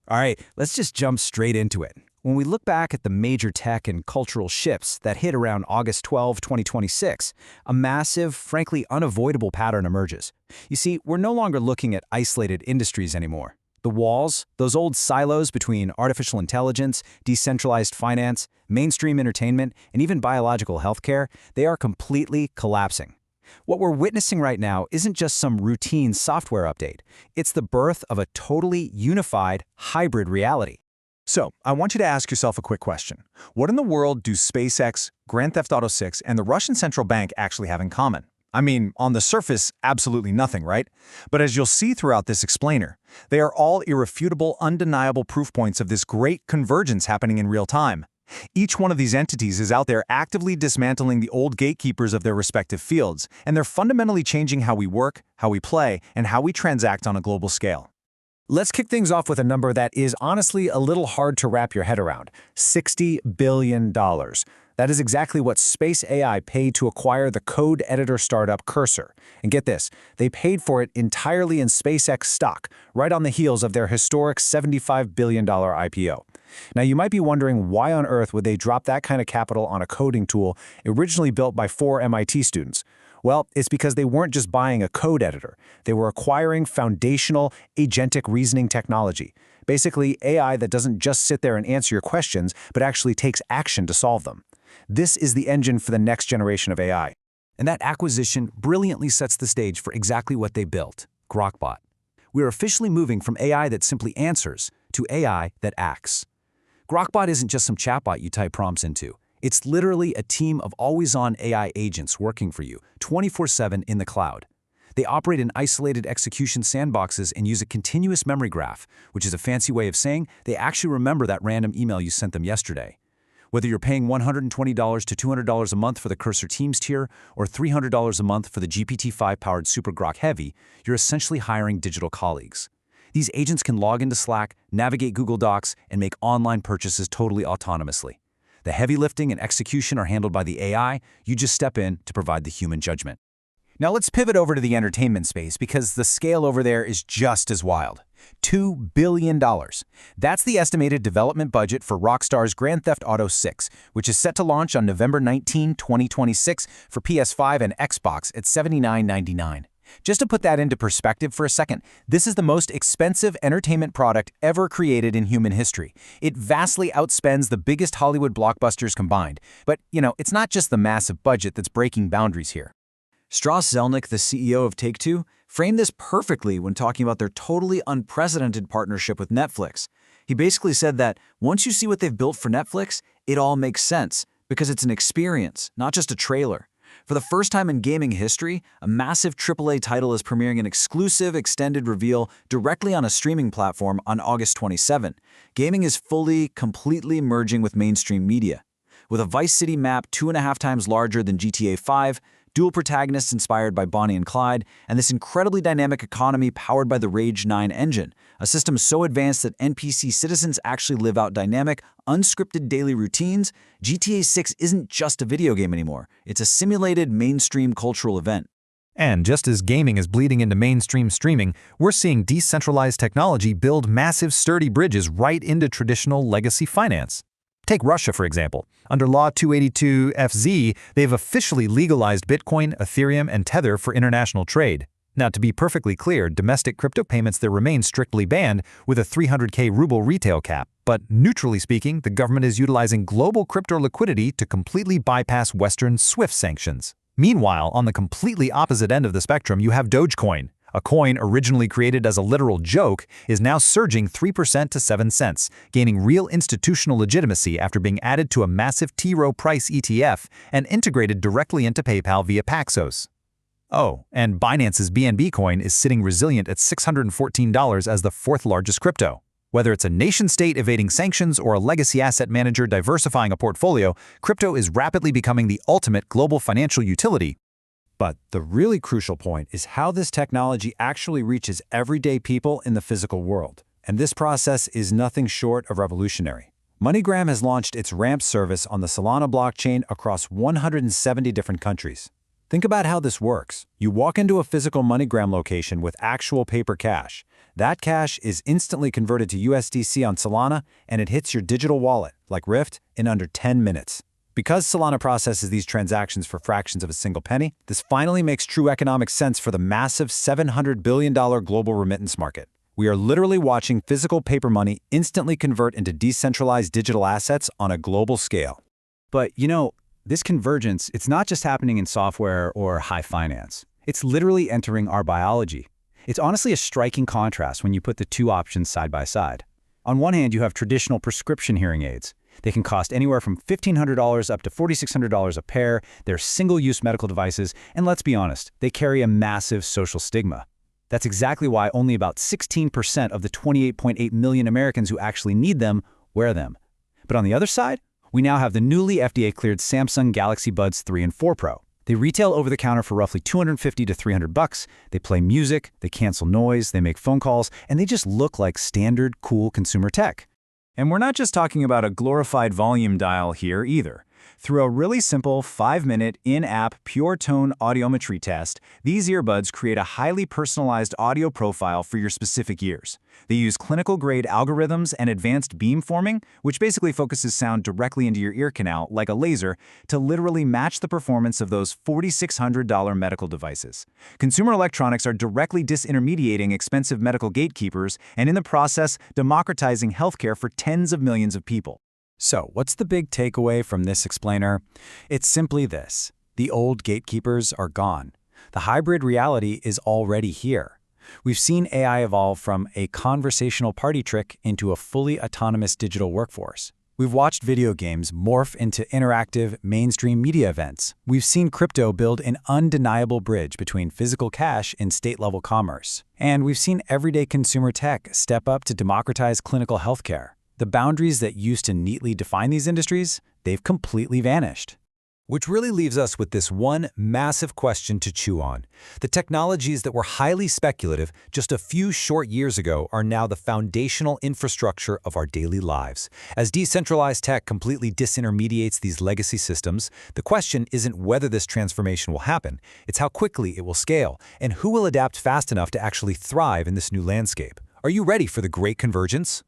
All right, let's just jump straight into it. When we look back at the major tech and cultural shifts that hit around August 12, 2026, a massive, frankly unavoidable pattern emerges. You see, we're no longer looking at isolated industries anymore. The walls, those old silos between artificial intelligence, decentralized finance, mainstream entertainment, and even biological healthcare, they are completely collapsing. What we're witnessing right now isn't just some routine software update. It's the birth of a totally unified, hybrid reality. So, I want you to ask yourself a quick question. What in the world do SpaceX, Grand Theft Auto 6, and the Russian Central Bank actually have in common? I mean, on the surface, absolutely nothing, right? But as you'll see throughout this explainer, they are all irrefutable, undeniable proof points of this great convergence happening in real time. Each one of these entities is out there actively dismantling the old gatekeepers of their respective fields, and they're fundamentally changing how we work, how we play, and how we transact on a global scale. Let's kick things off with a number that is honestly a little hard to wrap your head around: $60 billion. That is exactly what Space AI paid to acquire the code editor startup Cursor. And get this, they paid for it entirely in SpaceX stock, right on the heels of their historic $75 billion IPO. Now, you might be wondering why on earth would they drop that kind of capital on a coding tool originally built by 4 MIT students? Well, it's because they weren't just buying a code editor. They were acquiring foundational agentic reasoning technology. Basically, AI that doesn't just sit there and answer your questions, but actually takes action to solve them. This is the engine for the next generation of AI. And that acquisition brilliantly sets the stage for exactly what they built, Grokbot. We're officially moving from AI that simply answers to AI that acts. Grokbot isn't just some chatbot you type prompts into. It's literally a team of always-on AI agents working for you, 24/7 in the cloud. They operate in isolated execution sandboxes and use a continuous memory graph, which is a fancy way of saying they actually remember that random email you sent them yesterday. Whether you're paying $120 to $200 a month for the Cursor Teams tier or $300 a month for the GPT-5-powered Super Grok Heavy, you're essentially hiring digital colleagues. These agents can log into Slack, navigate Google Docs, and make online purchases totally autonomously. The heavy lifting and execution are handled by the AI. You just step in to provide the human judgment. Now let's pivot over to the entertainment space because the scale over there is just as wild. $2 billion. That's the estimated development budget for Rockstar's Grand Theft Auto 6, which is set to launch on November 19, 2026 for PS5 and Xbox at $79.99. Just to put that into perspective for a second, this is the most expensive entertainment product ever created in human history. It vastly outspends the biggest Hollywood blockbusters combined. But, it's not just the massive budget that's breaking boundaries here. Strauss Zelnick, the CEO of Take-Two, framed this perfectly when talking about their totally unprecedented partnership with Netflix. He basically said that once you see what they've built for Netflix, it all makes sense because it's an experience, not just a trailer. For the first time in gaming history, a massive AAA title is premiering an exclusive extended reveal directly on a streaming platform on August 27. Gaming is completely merging with mainstream media. With a Vice City map 2.5 times larger than GTA 5, dual protagonists inspired by Bonnie and Clyde, and this incredibly dynamic economy powered by the Rage 9 engine, a system so advanced that NPC citizens actually live out dynamic, unscripted daily routines, GTA 6 isn't just a video game anymore. It's a simulated mainstream cultural event. And just as gaming is bleeding into mainstream streaming, we're seeing decentralized technology build massive, sturdy bridges right into traditional legacy finance. Take Russia, for example. Under Law 282-FZ, they've officially legalized Bitcoin, Ethereum, and Tether for international trade. Now, to be perfectly clear, domestic crypto payments there remain strictly banned with a 300K ruble retail cap. But neutrally speaking, the government is utilizing global crypto liquidity to completely bypass Western SWIFT sanctions. Meanwhile, on the completely opposite end of the spectrum, you have Dogecoin. A coin originally created as a literal joke is now surging 3% to 7 cents, gaining real institutional legitimacy after being added to a massive T. Rowe Price ETF and integrated directly into PayPal via Paxos. Oh, and Binance's BNB coin is sitting resilient at $614 as the 4th largest crypto. Whether it's a nation-state evading sanctions or a legacy asset manager diversifying a portfolio, crypto is rapidly becoming the ultimate global financial utility. But the really crucial point is how this technology actually reaches everyday people in the physical world. And this process is nothing short of revolutionary. MoneyGram has launched its Ramp service on the Solana blockchain across 170 different countries. Think about how this works. You walk into a physical MoneyGram location with actual paper cash. That cash is instantly converted to USDC on Solana, and it hits your digital wallet, like Rift, in under 10 minutes. Because Solana processes these transactions for fractions of a single penny, this finally makes true economic sense for the massive $700 billion global remittance market. We are literally watching physical paper money instantly convert into decentralized digital assets on a global scale. But, this convergence, it's not just happening in software or high finance. It's literally entering our biology. It's honestly a striking contrast when you put the two options side by side. On one hand, you have traditional prescription hearing aids. They can cost anywhere from $1,500 up to $4,600 a pair. They're single-use medical devices, and let's be honest, they carry a massive social stigma. That's exactly why only about 16% of the 28.8 million Americans who actually need them wear them. But on the other side, we now have the newly FDA-cleared Samsung Galaxy Buds 3 and 4 Pro. They retail over the counter for roughly $250 to $300. They play music, they cancel noise, they make phone calls, and they just look like standard, cool consumer tech. And we're not just talking about a glorified volume dial here either. Through a really simple 5-minute in-app pure tone audiometry test, these earbuds create a highly personalized audio profile for your specific ears. They use clinical-grade algorithms and advanced beamforming, which basically focuses sound directly into your ear canal, like a laser, to literally match the performance of those $4,600 medical devices. Consumer electronics are directly disintermediating expensive medical gatekeepers and in the process democratizing healthcare for tens of millions of people. So, what's the big takeaway from this explainer? It's simply this. The old gatekeepers are gone. The hybrid reality is already here. We've seen AI evolve from a conversational party trick into a fully autonomous digital workforce. We've watched video games morph into interactive, mainstream media events. We've seen crypto build an undeniable bridge between physical cash and state-level commerce. And we've seen everyday consumer tech step up to democratize clinical healthcare. The boundaries that used to neatly define these industries, they've completely vanished. Which really leaves us with this one massive question to chew on. The technologies that were highly speculative just a few short years ago are now the foundational infrastructure of our daily lives. As decentralized tech completely disintermediates these legacy systems, the question isn't whether this transformation will happen, it's how quickly it will scale, and who will adapt fast enough to actually thrive in this new landscape. Are you ready for the great convergence?